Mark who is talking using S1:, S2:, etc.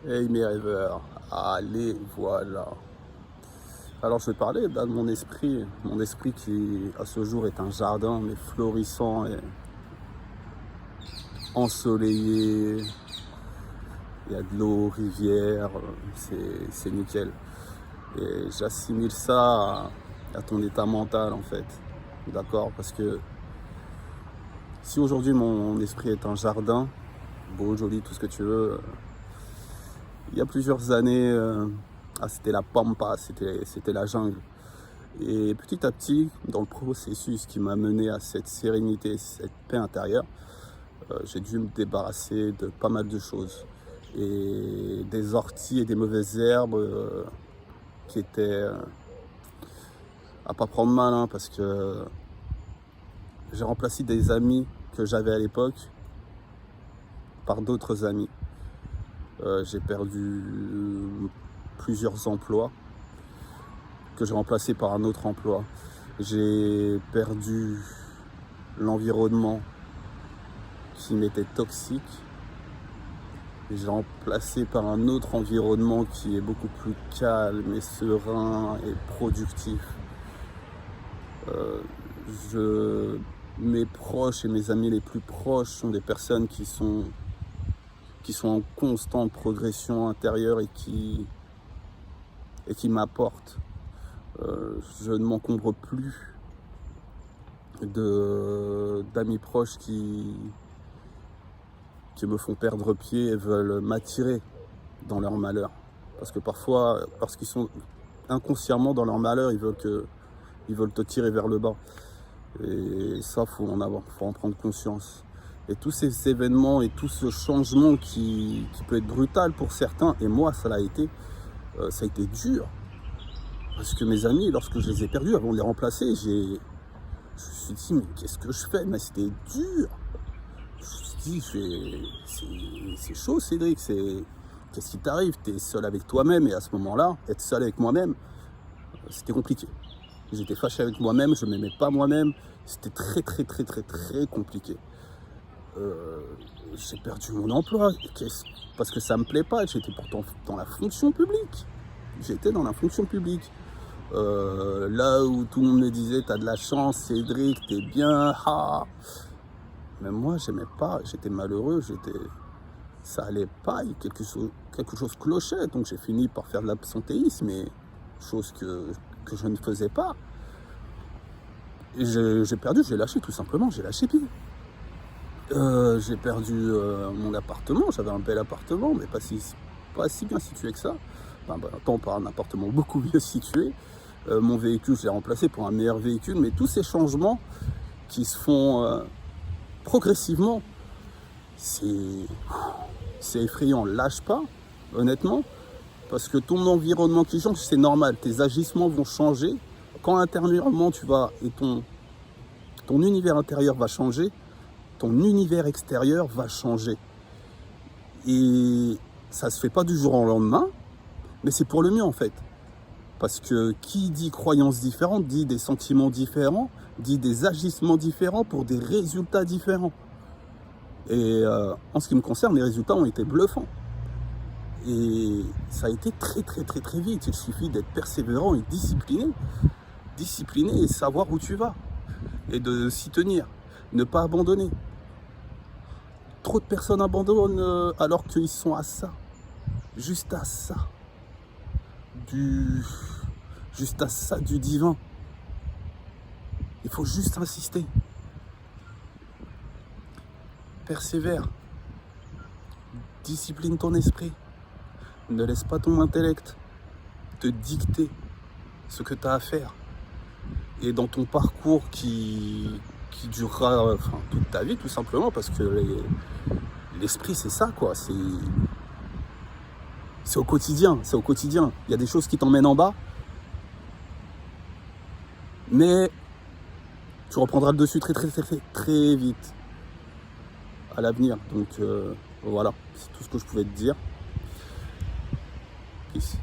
S1: Hey mes rêveurs, allez, voilà. Alors je vais parler de mon esprit qui à ce jour est un jardin, mais florissant et ensoleillé. Il y a de l'eau, rivière, c'est nickel. Et j'assimile ça à ton état mental en fait, d'accord? Parce que si aujourd'hui mon esprit est un jardin, beau, joli, tout ce que tu veux, il y a plusieurs années, c'était la pampa, c'était la jungle. Et petit à petit, dans le processus qui m'a mené à cette sérénité, cette paix intérieure, j'ai dû me débarrasser de pas mal de choses. Et des orties et des mauvaises herbes qui étaient à pas prendre mal, hein, parce que j'ai remplacé des amis que j'avais à l'époque par d'autres amis. J'ai perdu plusieurs emplois que j'ai remplacés par un autre emploi. J'ai perdu l'environnement qui m'était toxique et j'ai remplacé par un autre environnement qui est beaucoup plus calme et serein et productif. Mes proches et mes amis les plus proches sont des personnes qui sont en constante progression intérieure et qui m'apportent. Je ne m'encombre plus d'amis proches qui me font perdre pied et veulent m'attirer dans leur malheur. Parce que parfois, parce qu'ils sont inconsciemment dans leur malheur, ils veulent te tirer vers le bas. Et ça, faut en prendre conscience. Et tous ces événements et tout ce changement qui peut être brutal pour certains, et moi ça a été dur. Parce que mes amis, lorsque je les ai perdus, avant de les remplacer, je me suis dit, mais qu'est-ce que je fais? Mais c'était dur. Je me suis dit, c'est chaud, Cédric. Qu'est-ce qui t'arrive? Tu es seul avec toi-même. Et à ce moment-là, être seul avec moi-même, c'était compliqué. J'étais fâché avec moi-même, je ne m'aimais pas moi-même. C'était très, très, très, très, très compliqué. J'ai perdu mon emploi parce que ça me plaît pas. J'étais pourtant dans la fonction publique. J'étais dans la fonction publique. Là où tout le monde me disait t'as de la chance, Cédric, t'es bien, ah. Mais moi j'aimais pas, j'étais malheureux, ça allait pas, quelque chose clochait. Donc j'ai fini par faire de l'absentéisme, mais chose que je ne faisais pas. Et j'ai perdu, j'ai lâché tout simplement, j'ai lâché pied. J'ai perdu mon appartement, j'avais un bel appartement, mais pas si bien situé que ça. Tant par un appartement beaucoup mieux situé. Mon véhicule, je l'ai remplacé pour un meilleur véhicule, mais tous ces changements qui se font progressivement, c'est effrayant. Lâche pas, honnêtement, parce que ton environnement qui change, c'est normal. Tes agissements vont changer. Quand intérieurement tu vas et ton univers intérieur va changer, ton univers extérieur va changer. Et ça se fait pas du jour au lendemain, mais c'est pour le mieux en fait. Parce que qui dit croyances différentes, dit des sentiments différents, dit des agissements différents pour des résultats différents. Et en ce qui me concerne, les résultats ont été bluffants. Et ça a été très très très très vite. Il suffit d'être persévérant et discipliné et savoir où tu vas. Et de s'y tenir, ne pas abandonner. Trop de personnes abandonnent alors qu'ils sont à ça, juste à ça, du divin. Il faut juste insister. Persévère. Discipline ton esprit. Ne laisse pas ton intellect te dicter ce que tu as à faire. Et dans ton parcours qui durera toute ta vie, tout simplement, parce que l'esprit, c'est ça, quoi. C'est au quotidien, Il y a des choses qui t'emmènent en bas, mais tu reprendras le dessus très, très, très, très, très vite à l'avenir. Donc, voilà, c'est tout ce que je pouvais te dire. Peace.